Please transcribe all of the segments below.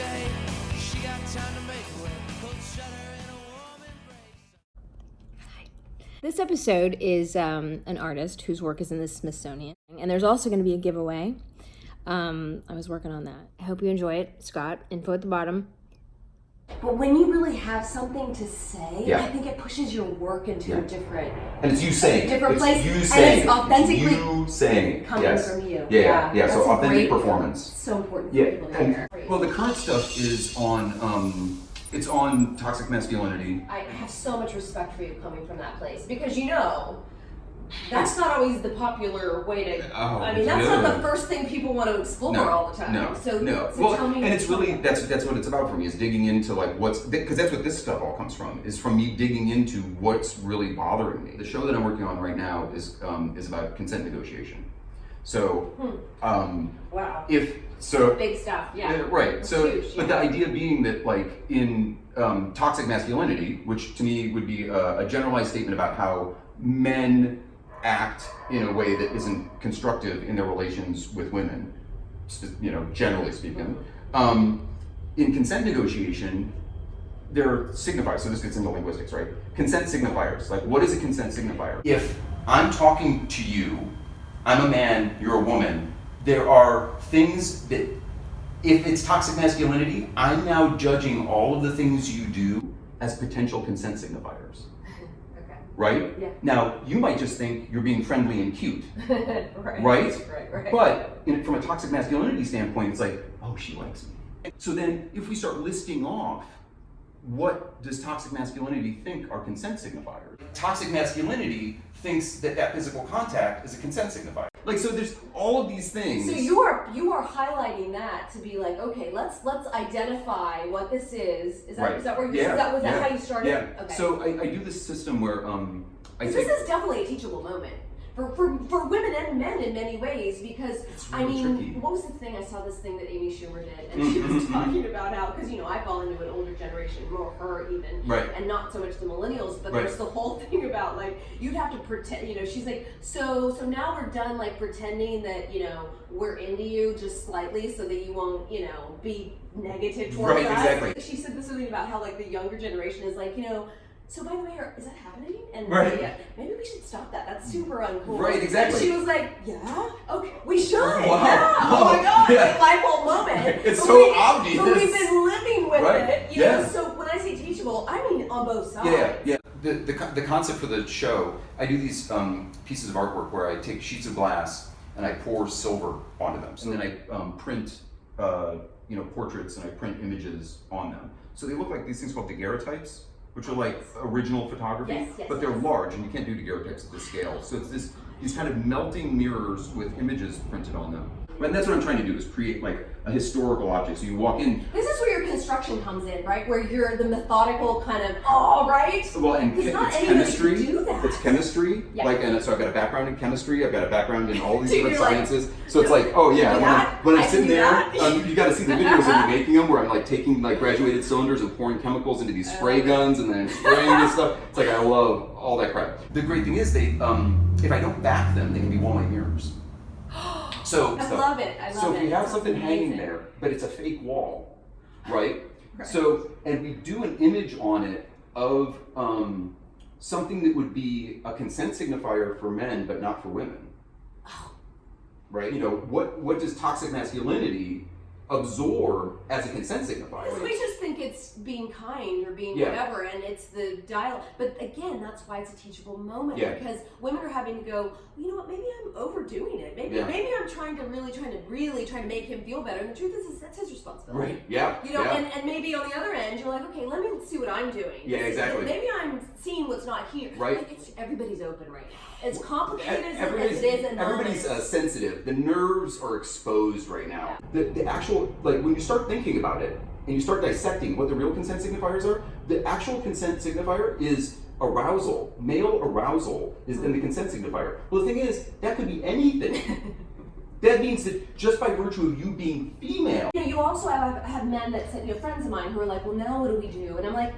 day. She got time to make way. Cold shutter in a warm embrace. This episode is an artist whose work is in the Smithsonian, and there's also going to be a giveaway. I was working on that. I hope you enjoy it. Scott, info at the bottom. But when you really have something to say, Yeah. I think it pushes your work into a different, And it's you saying. different it's place. you And saying. it's authentically you saying. coming Yes. from you. Yeah. That's So a authentic great- performance. So important for Yeah. people to hear. Well, the current stuff is on. It's on toxic masculinity. I have so much respect for you coming from that place because that's not always the popular way to. That's not the first thing people want to explore all the time. No. So Well, tell me. and it's really that's what it's about for me is digging into like because that's what this stuff all comes from is from me digging into what's really bothering me. The show that I'm working on right now is about consent negotiation. So, Wow. Big stuff. Yeah. Right. It's So, huge, but the idea being that like in toxic masculinity, which to me would be a generalized statement about how men act in a way that isn't constructive in their relations with women, generally speaking. In consent negotiation, there are signifiers. So this gets into linguistics, right? Consent signifiers. Like, what is a consent signifier? If I'm talking to you, I'm a man, you're a woman, there are things that, if it's toxic masculinity, I'm now judging all of the things you do as potential consent signifiers. Okay. Right? Yeah. Now, you might just think you're being friendly and cute. Right. Right? But from a toxic masculinity standpoint, it's like, oh, she likes me. So then, if we start listing off, what does toxic masculinity think are consent signifiers? Toxic masculinity thinks that physical contact is a consent signifier. Like, so there's all of these things. So you are highlighting that to be like, okay, let's identify what this is. Is that Right. is that where you Yeah. was that how you started? Yeah. Okay. So I do this system where this is definitely a teachable moment for women and men in many ways because It's really tricky. what was the thing? I saw this thing that Amy Schumer did, and she was talking about how because I fall into an older generation, more her even, Right. and not so much the millennials, but Right. there's the whole thing about like you'd have to pretend. She's like, so now we're done like pretending that we're into you just slightly so that you won't be negative towards Right, us. exactly. She said this something about how like the younger generation is like so by the way, is that happening? And Right. yeah, maybe we should stop that. That's super uncool. Right, exactly. And she was like, yeah, okay, we should. Wow. Yeah. Oh my god, Yeah. a light bulb moment. It's But so obvious. But we've been living with Right. it. Yeah. So when I say teachable, I mean on both sides. Yeah. The concept for the show, I do these pieces of artwork where I take sheets of glass and I pour silver onto them, and then I print portraits and I print images on them. So they look like these things called daguerreotypes, which are like original photography, Yes, but they're large and you can't do daguerreotypes at this scale. So it's these kind of melting mirrors with images printed on them. And that's what I'm trying to do is create like a historical object. So you walk in. This is where your construction comes in, right? Where you're the methodical kind of, right? Well, and Because not it's anybody chemistry. can do that. It's chemistry. Yeah. And so I've got a background in chemistry. I've got a background in all these So different you're like, sciences. So it's like, oh yeah, when I'm sitting there, you got to see the videos of me making them, where I'm like taking like graduated cylinders and pouring chemicals into these spray guns, and then spraying this stuff. It's like I love all that crap. The great thing is they, if I don't back them, they can be wall-hanging mirrors. So I love it. So if we have It something sounds hanging amazing. there, but it's a fake wall, right? Right. So, and we do an image on it of something that would be a consent signifier for men, but not for women. Right? What does toxic masculinity absorb as a consent signifier? Because we just think it's being kind or being Yeah. whatever, and it's the dialogue. But again, that's why it's a teachable moment Yeah. because women are having to go, well, you know what? Maybe I'm overdoing it. Maybe I'm trying to make him feel better. And the truth is that's his responsibility. Right? Yeah. And maybe on the other end, you're like, okay, let me see what I'm doing. Yeah, exactly. Maybe I'm seeing what's not here. Right. Like everybody's open right now. As complicated as Everybody's it is, and everybody's sensitive. The nerves are exposed right now. The actual, like when you start thinking about it and you start dissecting what the real consent signifiers are, the actual consent signifier is arousal. Male arousal is then the consent signifier. Well, the thing is, that could be anything. That means that just by virtue of you being female. You also have men that say, friends of mine who are like, well, now what do we do? And I'm like,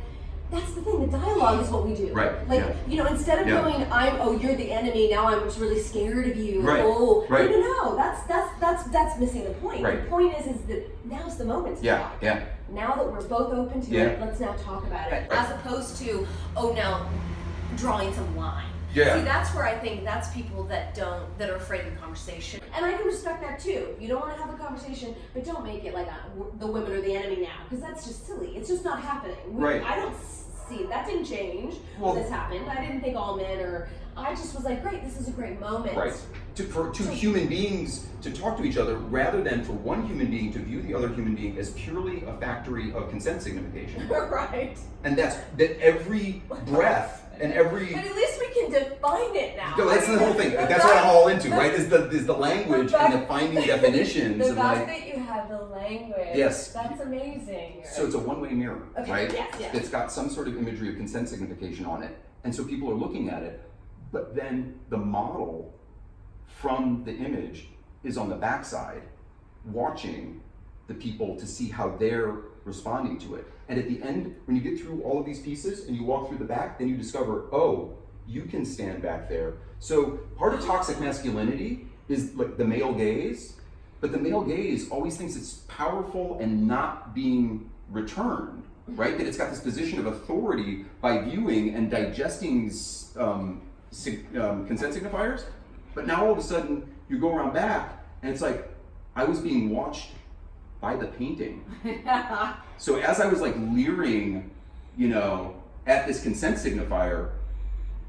that's the thing. The dialogue is what we do. Right. Like, Yeah. you know, instead of Yeah. going, you're the enemy. Now I'm just really scared of you. Right. Oh, Right. no. That's missing the point. Right. The point is that now's the moment to Yeah. talk. Yeah. Now that we're both open to Yeah. it, let's now talk about it. Right. As opposed to, now drawing some line. Yeah. See, that's where I think that's people that are afraid of the conversation. And I can respect that too. You don't want to have a conversation, but don't make it like the women are the enemy now, because that's just silly. It's just not happening. Right. I don't see, that didn't change when this happened. I didn't think all men I just was like, great, this is a great moment. Right. For two human beings to talk to each other, rather than for one human being to view the other human being as purely a factory of consent signification. Right. And that every breath and every... But at least we can define it now. No, that's the whole thing. That's what I'm all into, right? Is the language and the finding definitions. The and fact that you have the language. Yes. That's amazing. So it's a one-way mirror, Okay, right? yes. It's got some sort of imagery of consent signification on it. And so people are looking at it, but then the model from the image is on the backside, watching the people to see how they're responding to it. And at the end, when you get through all of these pieces and you walk through the back, then you discover, you can stand back there. So part of toxic masculinity is like the male gaze, but the male gaze always thinks it's powerful and not being returned, right? That it's got this position of authority by viewing and digesting consent signifiers. But now all of a sudden you go around back and it's like, I was being watched by the painting. So as I was like leering, at this consent signifier,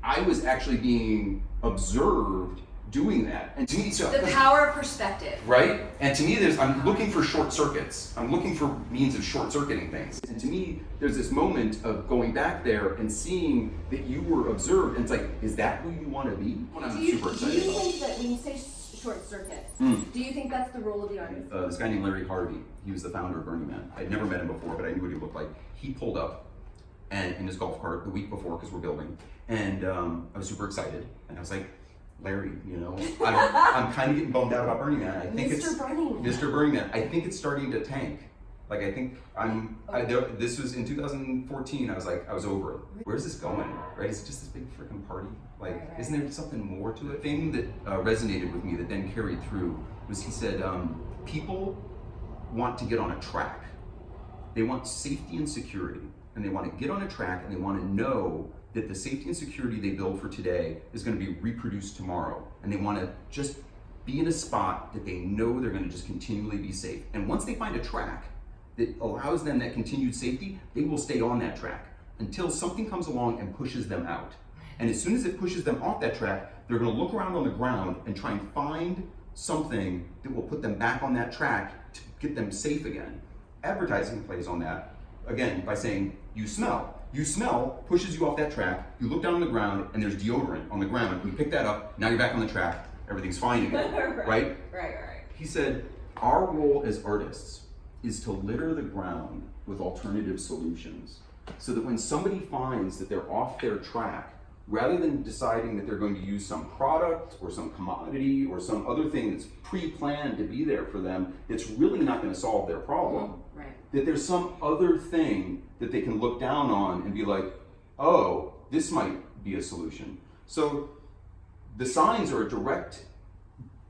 I was actually being observed doing that. And to me, The power of perspective. right? And to me, I'm looking for short circuits. I'm looking for means of short circuiting things. And to me, there's this moment of going back there and seeing that you were observed. And it's like, is that who you want to be? I'm super Do excited you about. think that when you say short circuit, do you think that's the role of the artist? This guy named Larry Harvey, he was the founder of Burning Man. I'd never met him before, but I knew what he looked like. He pulled up and in his golf cart the week before, because we're building, and I was super excited. And I was like, Larry, I'm kind of getting bummed out about Burning Man. I think Mr. Burning Man. Mr. Burning Man. I think it's starting to tank. Like, I think this was in 2014. I was over it. Where's this going? Right? Is it just this big freaking party? Like, isn't there something more to it? The thing that resonated with me that then carried through was he said, people want to get on a track. They want safety and security, and they want to get on a track, and they want to know that the safety and security they build for today is going to be reproduced tomorrow, and they want to just be in a spot that they know they're going to just continually be safe. And once they find a track that allows them that continued safety, they will stay on that track until something comes along and pushes them out. And as soon as it pushes them off that track, they're going to look around on the ground and try and find something that will put them back on that track to get them safe again. Advertising plays on that, again, by saying, you smell. You smell pushes you off that track, you look down on the ground, and there's deodorant on the ground. You pick that up, now you're back on the track, everything's fine again, right? Right. He said, our role as artists is to litter the ground with alternative solutions, so that when somebody finds that they're off their track, rather than deciding that they're going to use some product or some commodity or some other thing that's pre-planned to be there for them, it's really not going to solve their problem. Right. That there's some other thing that they can look down on and be like, oh, this might be a solution. So the signs are a direct,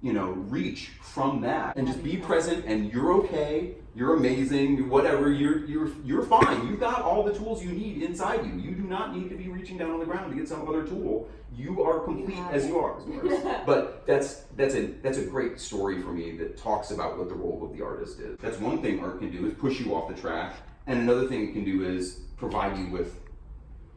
reach from that, and just be present, and you're okay, you're amazing, whatever, you're fine. You've got all the tools you need inside you. You do not need to be reaching down on the ground to get some other tool. You are complete as you are. But that's a great story for me that talks about what the role of the artist is. That's one thing art can do, is push you off the track, and another thing it can do is provide you with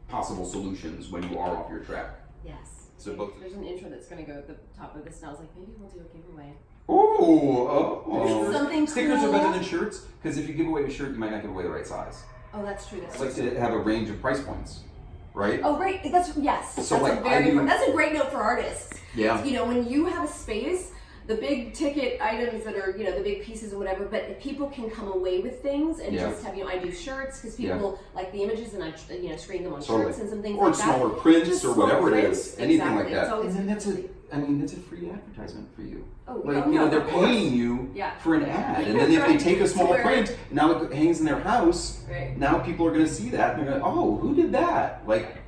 possible solutions when you are off your track. Yes. So both. There's an intro that's going to go at the top of this, and I was like, maybe we'll do a giveaway. Oh. Something Stickers cool. are better than shirts, because if you give away a shirt, you might not give away the right size. Oh, that's true. That's It's like to have a range of price points, right? Oh, right. Yes. So, That's like, a very important. That's a great note for artists. Yeah. When you have a space the big ticket items that are, the big pieces and whatever, but if people can come away with things and just have, I do shirts because people like the images and I, screen them on shirts and some things or like that. smaller prints just or small whatever prints, it is, anything like exactly. that. And then that's a free advertisement for you. Oh, they're paying you for an ad, and then if they take a small print, now it hangs in their house. Right. Now people are going to see that and they're going, oh, who did that? Like,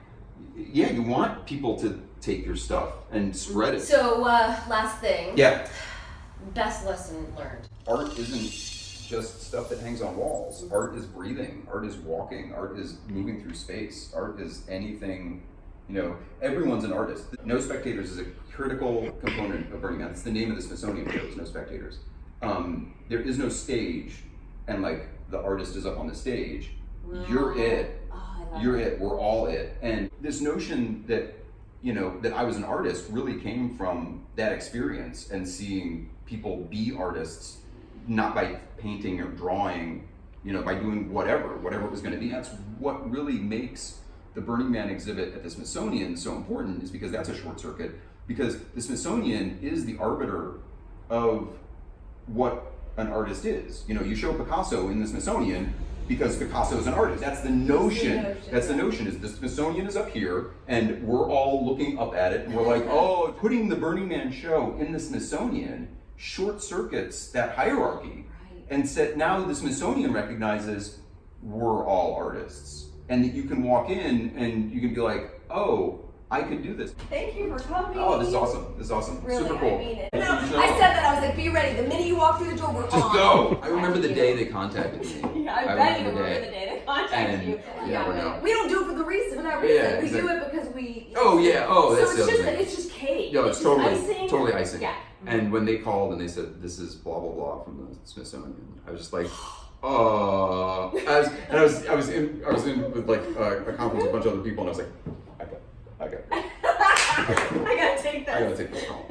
yeah, you want people to take your stuff and spread it. So, last thing. Yeah. Best lesson learned. Art isn't just stuff that hangs on walls. Art is breathing. Art is walking. Art is moving through space. Art is anything. Everyone's an artist. No Spectators is a critical component of Burning Man. It's the name of the Smithsonian show, is No Spectators. There is no stage, and the artist is up on the stage. Wow. You're it. You're it. We're all it. And this notion that, that I was an artist really came from that experience and seeing people be artists, not by painting or drawing, by doing whatever it was going to be. That's what really makes the Burning Man exhibit at the Smithsonian so important, is because that's a short circuit, because the Smithsonian is the arbiter of what an artist is. You show Picasso in the Smithsonian because Picasso is an artist. That's the notion. That's the notion, is the Smithsonian is up here and we're all looking up at it and we're like, oh, putting the Burning Man show in the Smithsonian short circuits that hierarchy. Right. And said, now the Smithsonian recognizes we're all artists. And that you can walk in and you can be like, oh, I could do this. Thank you for coming. Oh, this is awesome. Really, Super cool. I mean it. I said that, I was like, be ready. The minute you walk through the door, we're just go. I remember the day they contacted me. Yeah, I bet you remember the day they contacted you. We don't do it for that reason. Yeah, we do it because we. Oh yeah. Oh, that's so the other thing. It's just cake. No, it's totally icing. Yeah. And when they called and they said, this is blah blah blah from the Smithsonian, I was just like, I was in with a conference with a bunch of other people, and I was like, I got I gotta take that. I gotta take this call.